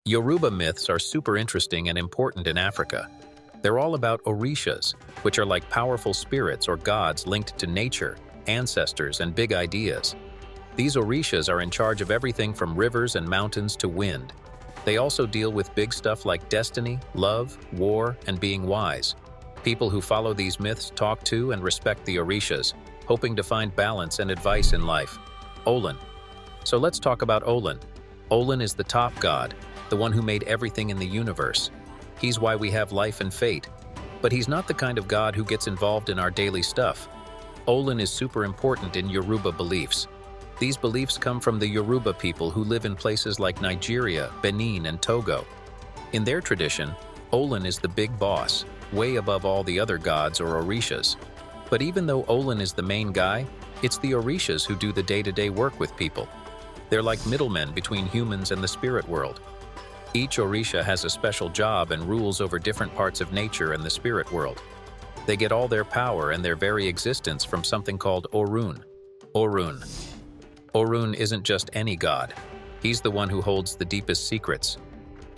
Yoruba myths are super interesting and important in Africa. They're all about orishas, which are like powerful spirits or gods linked to nature, ancestors, and big ideas. These orishas are in charge of everything from rivers and mountains to wind. They also deal with big stuff like destiny, love, war, and being wise. People who follow these myths talk to and respect the orishas, hoping to find balance and advice in life. Olun. So let's talk about Olun. Olun is the top god, the one who made everything in the universe. He's why we have life and fate. But he's not the kind of god who gets involved in our daily stuff. Olun is super important in Yoruba beliefs. These beliefs come from the Yoruba people who live in places like Nigeria, Benin, and Togo. In their tradition, Olun is the big boss, way above all the other gods or orishas. But even though Olun is the main guy, it's the orishas who do the day-to-day work with people. They're like middlemen between humans and the spirit world. Each orisha has a special job and rules over different parts of nature and the spirit world. They get all their power and their very existence from something called Orun. Orun. Orun isn't just any god. He's the one who holds the deepest secrets.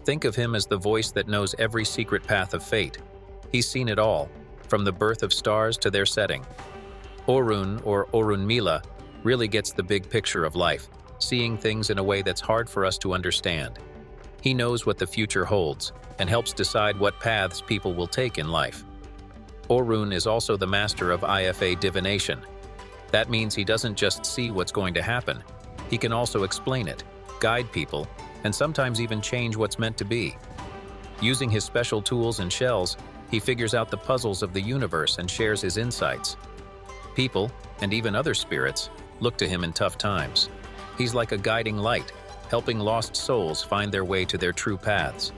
Think of him as the voice that knows every secret path of fate. He's seen it all, from the birth of stars to their setting. Orun, or Orunmila, really gets the big picture of life, seeing things in a way that's hard for us to understand. He knows what the future holds and helps decide what paths people will take in life. Orun is also the master of IFA divination. That means he doesn't just see what's going to happen. He can also explain it, guide people, and sometimes even change what's meant to be. Using his special tools and shells, he figures out the puzzles of the universe and shares his insights. People, and even other spirits, look to him in tough times. He's like a guiding light, helping lost souls find their way to their true paths.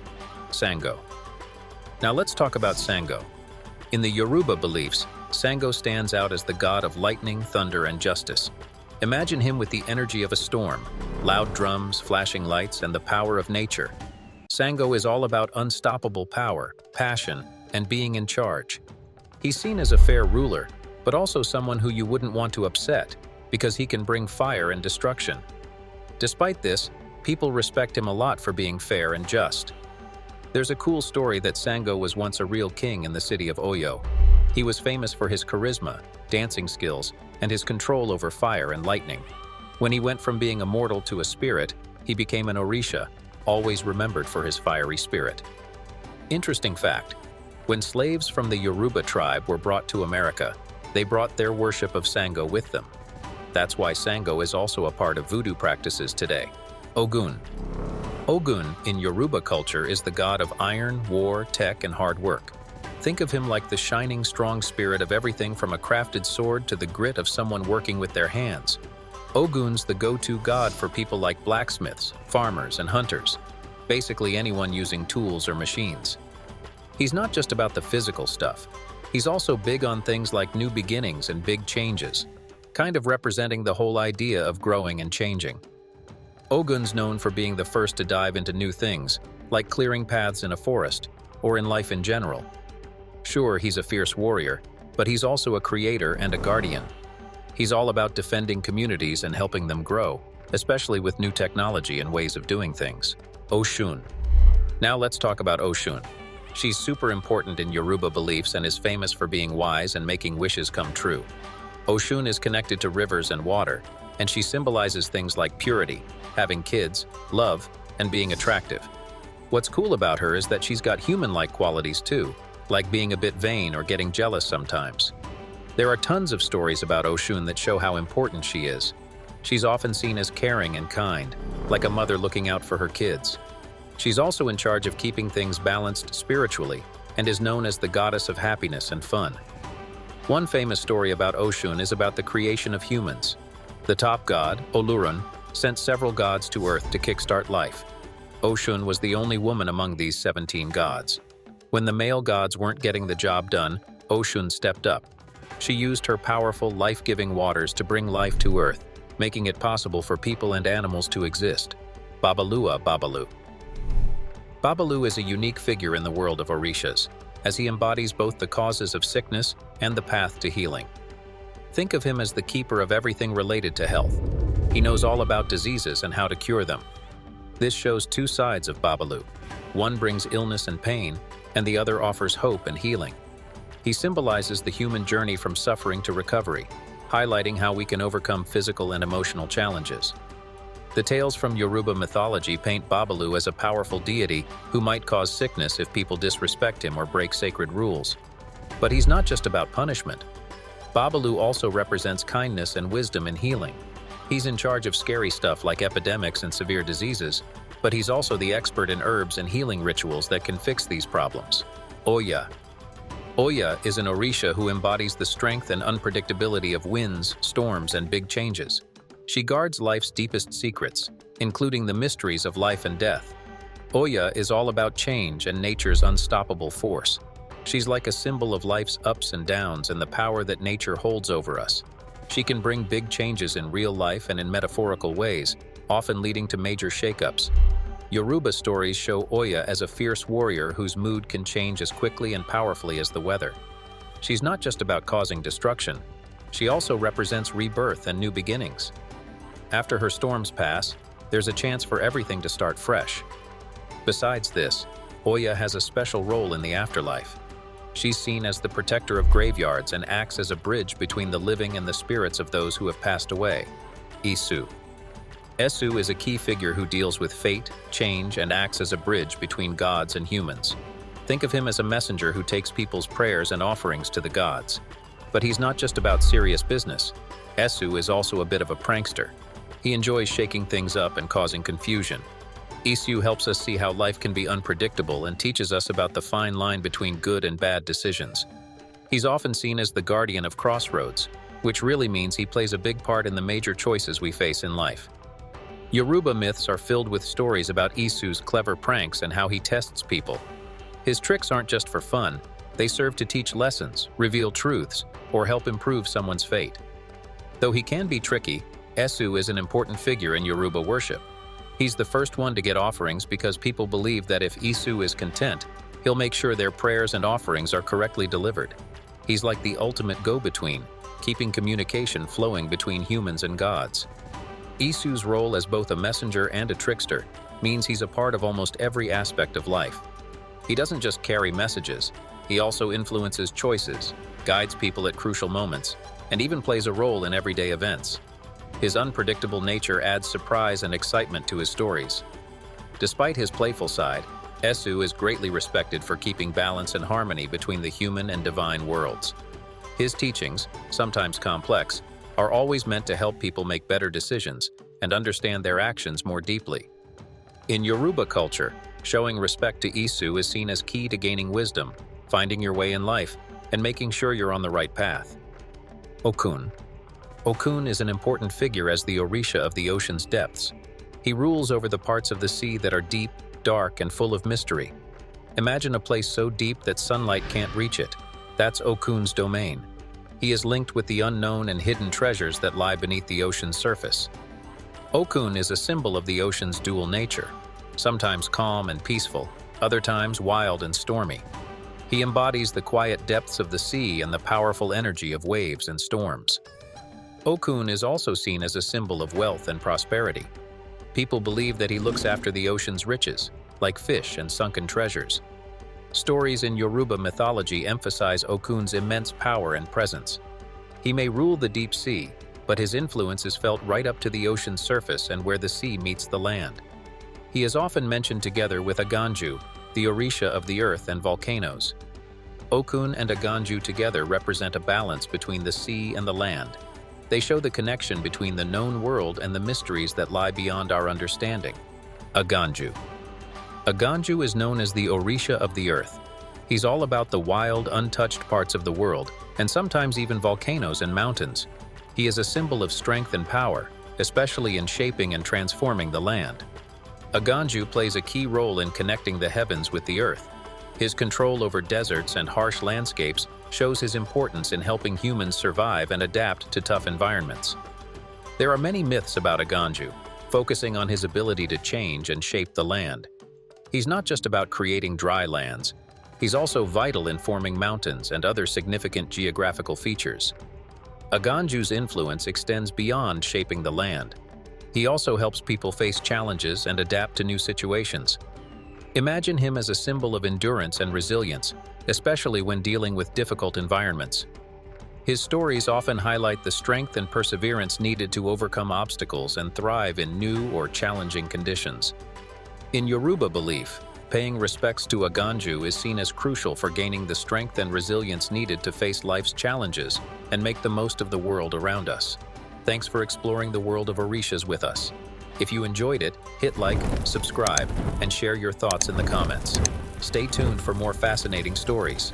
Sango. Now let's talk about Sango. In the Yoruba beliefs, Sango stands out as the god of lightning, thunder, and justice. Imagine him with the energy of a storm, loud drums, flashing lights, and the power of nature. Sango is all about unstoppable power, passion, and being in charge. He's seen as a fair ruler, but also someone who you wouldn't want to upset, because he can bring fire and destruction. Despite this, people respect him a lot for being fair and just. There's a cool story that Sango was once a real king in the city of Oyo. He was famous for his charisma, dancing skills, and his control over fire and lightning. When he went from being a mortal to a spirit, he became an orisha, always remembered for his fiery spirit. Interesting fact, when slaves from the Yoruba tribe were brought to America, they brought their worship of Sango with them. That's why Sango is also a part of voodoo practices today. Ogun. Ogun in Yoruba culture is the god of iron, war, tech, and hard work. Think of him like the shining, strong spirit of everything from a crafted sword to the grit of someone working with their hands. Ogun's the go-to god for people like blacksmiths, farmers, and hunters, basically anyone using tools or machines. He's not just about the physical stuff. He's also big on things like new beginnings and big changes, kind of representing the whole idea of growing and changing. Ogun's known for being the first to dive into new things, like clearing paths in a forest, or in life in general. Sure, he's a fierce warrior, but he's also a creator and a guardian. He's all about defending communities and helping them grow, especially with new technology and ways of doing things. Oshun. Now let's talk about Oshun. She's super important in Yoruba beliefs and is famous for being wise and making wishes come true. Oshun is connected to rivers and water, and she symbolizes things like purity, having kids, love, and being attractive. What's cool about her is that she's got human-like qualities too, like being a bit vain or getting jealous sometimes. There are tons of stories about Oshun that show how important she is. She's often seen as caring and kind, like a mother looking out for her kids. She's also in charge of keeping things balanced spiritually and is known as the goddess of happiness and fun. One famous story about Oshun is about the creation of humans. The top god, Olurun, sent several gods to Earth to kickstart life. Oshun was the only woman among these 17 gods. When the male gods weren't getting the job done, Oshun stepped up. She used her powerful, life-giving waters to bring life to Earth, making it possible for people and animals to exist. Babalua Babalu. Babalu is a unique figure in the world of orishas, as he embodies both the causes of sickness and the path to healing. Think of him as the keeper of everything related to health. He knows all about diseases and how to cure them. This shows two sides of Babalu. One brings illness and pain, and the other offers hope and healing. He symbolizes the human journey from suffering to recovery, highlighting how we can overcome physical and emotional challenges. The tales from Yoruba mythology paint Babalu as a powerful deity who might cause sickness if people disrespect him or break sacred rules. But he's not just about punishment. Babalu also represents kindness and wisdom in healing. He's in charge of scary stuff like epidemics and severe diseases, but he's also the expert in herbs and healing rituals that can fix these problems. Oya. Oya is an orisha who embodies the strength and unpredictability of winds, storms, and big changes. She guards life's deepest secrets, including the mysteries of life and death. Oya is all about change and nature's unstoppable force. She's like a symbol of life's ups and downs and the power that nature holds over us. She can bring big changes in real life and in metaphorical ways, often leading to major shakeups. Yoruba stories show Oya as a fierce warrior whose mood can change as quickly and powerfully as the weather. She's not just about causing destruction. She also represents rebirth and new beginnings. After her storms pass, there's a chance for everything to start fresh. Besides this, Oya has a special role in the afterlife. She's seen as the protector of graveyards and acts as a bridge between the living and the spirits of those who have passed away. Isu. Esu is a key figure who deals with fate, change, and acts as a bridge between gods and humans. Think of him as a messenger who takes people's prayers and offerings to the gods. But he's not just about serious business. Esu is also a bit of a prankster. He enjoys shaking things up and causing confusion. Isu helps us see how life can be unpredictable and teaches us about the fine line between good and bad decisions. He's often seen as the guardian of crossroads, which really means he plays a big part in the major choices we face in life. Yoruba myths are filled with stories about Isu's clever pranks and how he tests people. His tricks aren't just for fun, they serve to teach lessons, reveal truths, or help improve someone's fate. Though he can be tricky, Esu is an important figure in Yoruba worship. He's the first one to get offerings because people believe that if Isu is content, he'll make sure their prayers and offerings are correctly delivered. He's like the ultimate go-between, keeping communication flowing between humans and gods. Isu's role as both a messenger and a trickster means he's a part of almost every aspect of life. He doesn't just carry messages, he also influences choices, guides people at crucial moments, and even plays a role in everyday events. His unpredictable nature adds surprise and excitement to his stories. Despite his playful side, Esu is greatly respected for keeping balance and harmony between the human and divine worlds. His teachings, sometimes complex, are always meant to help people make better decisions and understand their actions more deeply. In Yoruba culture, showing respect to Isu is seen as key to gaining wisdom, finding your way in life, and making sure you're on the right path. Okun. Okun is an important figure as the orisha of the ocean's depths. He rules over the parts of the sea that are deep, dark, and full of mystery. Imagine a place so deep that sunlight can't reach it. That's Okun's domain. He is linked with the unknown and hidden treasures that lie beneath the ocean's surface. Okun is a symbol of the ocean's dual nature, sometimes calm and peaceful, other times wild and stormy. He embodies the quiet depths of the sea and the powerful energy of waves and storms. Okun is also seen as a symbol of wealth and prosperity. People believe that he looks after the ocean's riches, like fish and sunken treasures. Stories in Yoruba mythology emphasize Okun's immense power and presence. He may rule the deep sea, but his influence is felt right up to the ocean's surface and where the sea meets the land. He is often mentioned together with Aganju, the orisha of the earth and volcanoes. Okun and Aganju together represent a balance between the sea and the land. They show the connection between the known world and the mysteries that lie beyond our understanding. Aganju. Aganju is known as the orisha of the earth. He's all about the wild, untouched parts of the world, and sometimes even volcanoes and mountains. He is a symbol of strength and power, especially in shaping and transforming the land. Aganju plays a key role in connecting the heavens with the earth. His control over deserts and harsh landscapes shows his importance in helping humans survive and adapt to tough environments. There are many myths about Aganju, focusing on his ability to change and shape the land. He's not just about creating dry lands. He's also vital in forming mountains and other significant geographical features. Aganju's influence extends beyond shaping the land. He also helps people face challenges and adapt to new situations. Imagine him as a symbol of endurance and resilience, especially when dealing with difficult environments. His stories often highlight the strength and perseverance needed to overcome obstacles and thrive in new or challenging conditions. In Yoruba belief, paying respects to a Ganju is seen as crucial for gaining the strength and resilience needed to face life's challenges and make the most of the world around us. Thanks for exploring the world of orishas with us. If you enjoyed it, hit like, subscribe, and share your thoughts in the comments. Stay tuned for more fascinating stories.